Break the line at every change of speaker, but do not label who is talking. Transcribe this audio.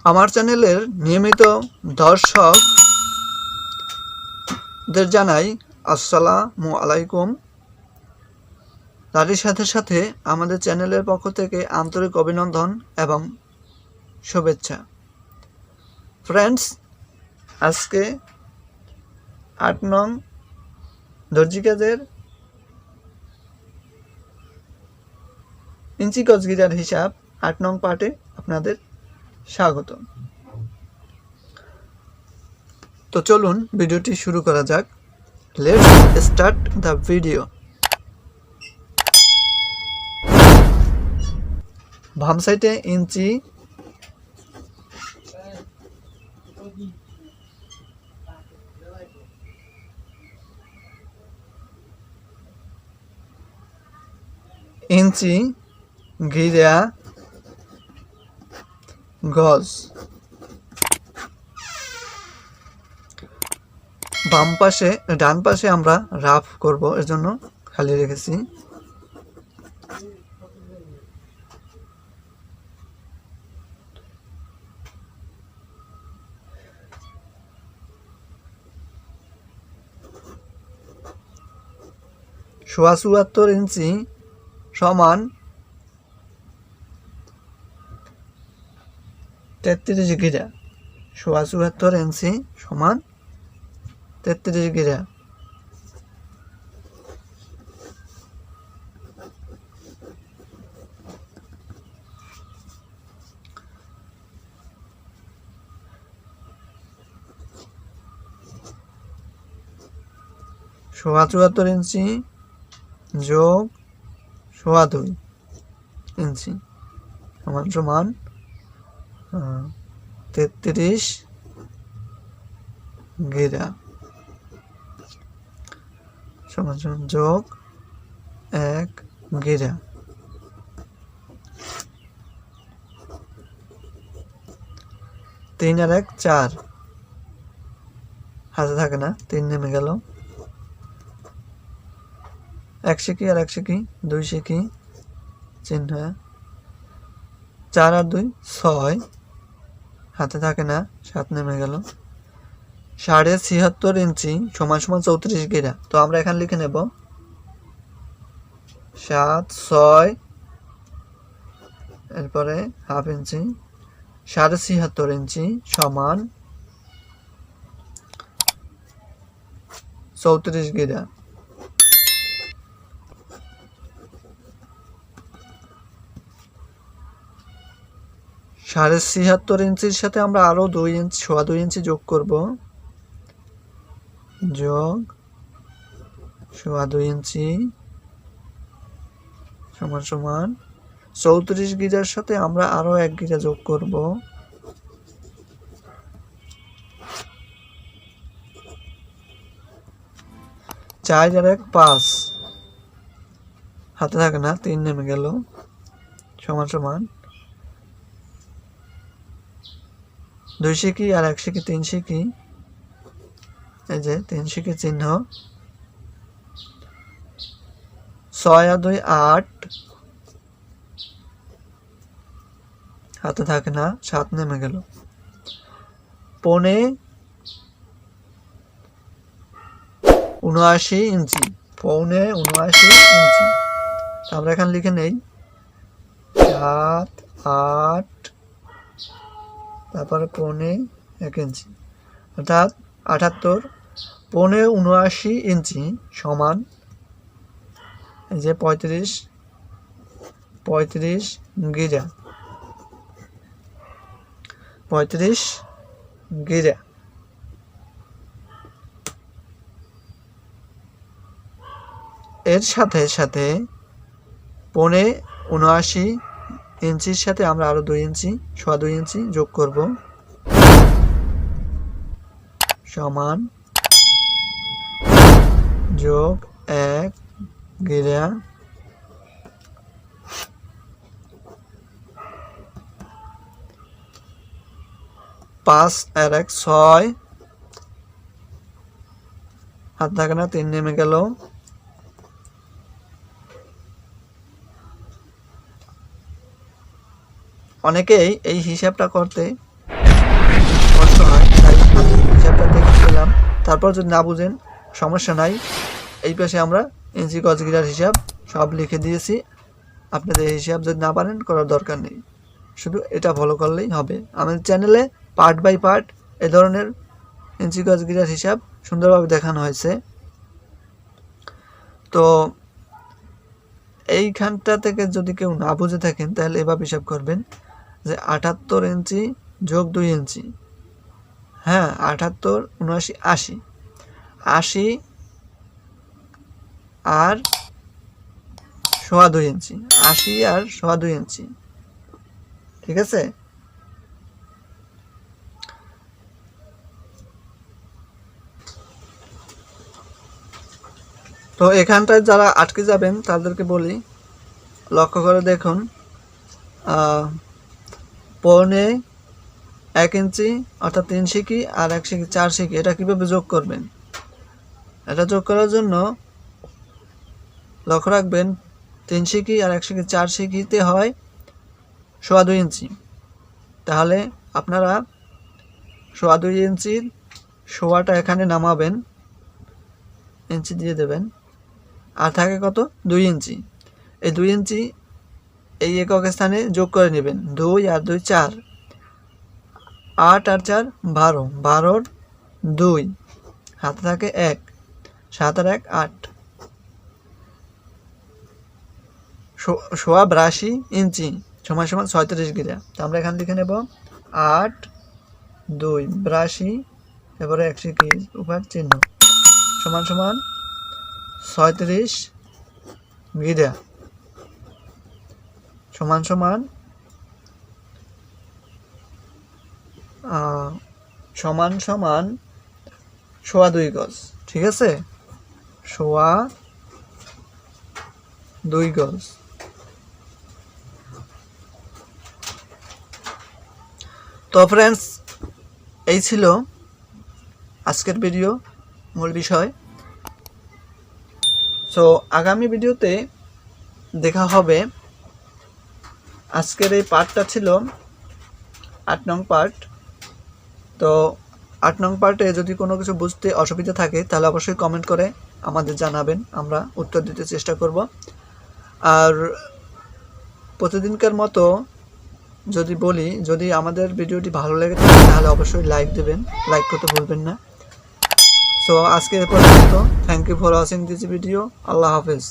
আমার চ্যানেলের নিয়মিত দর্শকদের জানাই আসসালামু আলাইকুম। তারই সাথে সাথে আমাদের চ্যানেলের পক্ষ থেকে আন্তরিক অভিনন্দন এবং শুভেচ্ছা। ফ্রেন্ডস, আজকে ৮ নং দর্জি কাজের ইঞ্চি গজ গিরার হিসাব ৮ নং পার্টে আপনাদের স্বাগত। তো চলুন ভিডিওটি শুরু করা যাক। Let's start the video. বাম সাইডে ইঞ্চি, ইঞ্চি, গিরা, গজ। বাম পাশে ডান পাশে আমরা রাফ করব, এর জন্য খালি রেখেছি। সোয়া ৭৪ ইঞ্চি সমান ৩৩ গিরা। সোয়া ৭৪ ইঞ্চি সমান ৩৩ গিরা। সোয়া ৭৪ ইঞ্চি যোগ সোয়া ২ ইঞ্চি সমান সমান ৩৩ গিরা সমান সমান যোগ ১ গিরা। ৩ আর ১ ৪, হাতে থাকে না, ৩ নেমে গেল। ১ সিকি আর ১ সিকি, ২ সিকি চিহ্ন, ৪ আর ২ ৬, হাতে থাকে না, ৭ নেমে গেল। ৭.৭৬ ইঞ্চি সমান সমান ৩৪ গিরা। তো আমরা এখানে লিখে নেব ৭, ৬, এরপরে হাফ ইঞ্চি, ৭.৭৬ ইঞ্চি সমান ৩৪ গিরা। সাড়ে ৭৬ ইঞ্চির সাথে আমরা আরো ২ ইঞ্চি, সোয়া ২ ইঞ্চি যোগ করব, যোগ সোয়া ২ ইঞ্চি সমান সমান ৩৪ গিরার সাথে আমরা আরো ১ গিরা যোগ করব, ৪ আর ১ ৫, হাতে থাকে না, ৩ নেমে গেল, সমান সমান ২ সিকি আর ১ সিকি, ৩ সিকি, এই যে ৩ সিকি চিহ্ন, ৬ আর ২ ৮, হাতে থাকে না, ৭ নেমে গেল। পৌনে ৭৯ ইঞ্চি, পৌনে ৭৯ ইঞ্চি। আমরা এখানে লিখে নেই ৭, ৮, তারপরে পৌনে ১ ইঞ্চি, অর্থাৎ ৭৮। পৌনে ৭৯ ইঞ্চি সমান এই যে ৩৫ গিরা, ৩৫ গিরা। এর সাথে সাথে পৌনে ৭৯ ইঞ্চির সাথে আমরা আরো ২ ইঞ্চি, সোয়া ২ ইঞ্চি যোগ করব, সমান যোগ ১ গিরা। ৫ আর ১ ৬, হাত থাকে না, ৩ নেমে গেল। অনেকেই এই হিসাবটা করতে তারপর যদি না বুঝেন সমস্যা নাই, এই পাশে আমরা ইঞ্চি গজ গিরার হিসাব সব লিখে দিয়েছি। আপনাদের হিসাব যদি না পারেন করার দরকার নেই, শুধু এটা ফলো করলেই হবে। আমাদের চ্যানেলে পার্ট বাই পার্ট এ ধরনের ইঞ্চি গজ গিরার হিসাব সুন্দরভাবে দেখানো হয়েছে। তো এইখানটা থেকে যদি কেউ না বুঝে থাকেন তাহলে এভাবে হিসাব করবেন যে 78 ইঞ্চি যোগ 2 ইঞ্চি, হ্যাঁ 78, 79, 80, 80 আর 2.25 ইঞ্চি, 80 আর 2.25 ইঞ্চি, ঠিক আছে। তো এখানটায় যারা আটকে যাবেন তাদেরকে বলি লক্ষ্য করে দেখুন, 1.25 ইঞ্চি অর্থাৎ 3 সিকি আর 1 সিকি 4 সিকি, এটা কীভাবে যোগ করবেন? এটা যোগ করার জন্য লক্ষ্য রাখবেন 3 সিকি আর 1 সিকি 4 সিকিতে হয় 2.25 ইঞ্চি। তাহলে আপনারা 2.25 ইঞ্চির সোয়াটা এখানে নামাবেন, ইঞ্চি দিয়ে দেবেন, আর থাকে কত 2 ইঞ্চি। এই 2 ইঞ্চি এই একক স্থানে যোগ করে নেবেন, 2 আর 2 4, 8 আর 4 12, 12-র 2 হাতে থাকে 1, 7 আর 1 8, 82 ইঞ্চি সমান সমান 36 গিরা। তো আমরা এখানে লিখে নেব 8, 2, 82, এবারে 1 সিকি উপর চিহ্ন সমান সমান 36 গিরা সমান সমান সমান সমান 2.25 গজ, ঠিক আছে, 2.25 গজ। তো ফ্রেন্ডস, এই ছিল আজকের ভিডিও মূল বিষয়। সো আগামী ভিডিওতে দেখা হবে। আজকের এই পার্টটা ছিল 8 নং পার্ট। তো 8 নং পার্টে যদি কোনো কিছু বুঝতে অসুবিধা থাকে তাহলে অবশ্যই কমেন্ট করে আমাদের জানাবেন, আমরা উত্তর দিতে চেষ্টা করব। আর প্রতিদিনকার মতো যদি বলি, যদি আমাদের ভিডিওটি ভালো লেগে থাকে তাহলে অবশ্যই লাইক দেবেন, লাইক করতে ভুলবেন না। সো আজকে এ পর্যন্ত, thank you for watching this video. আল্লাহ হাফেজ।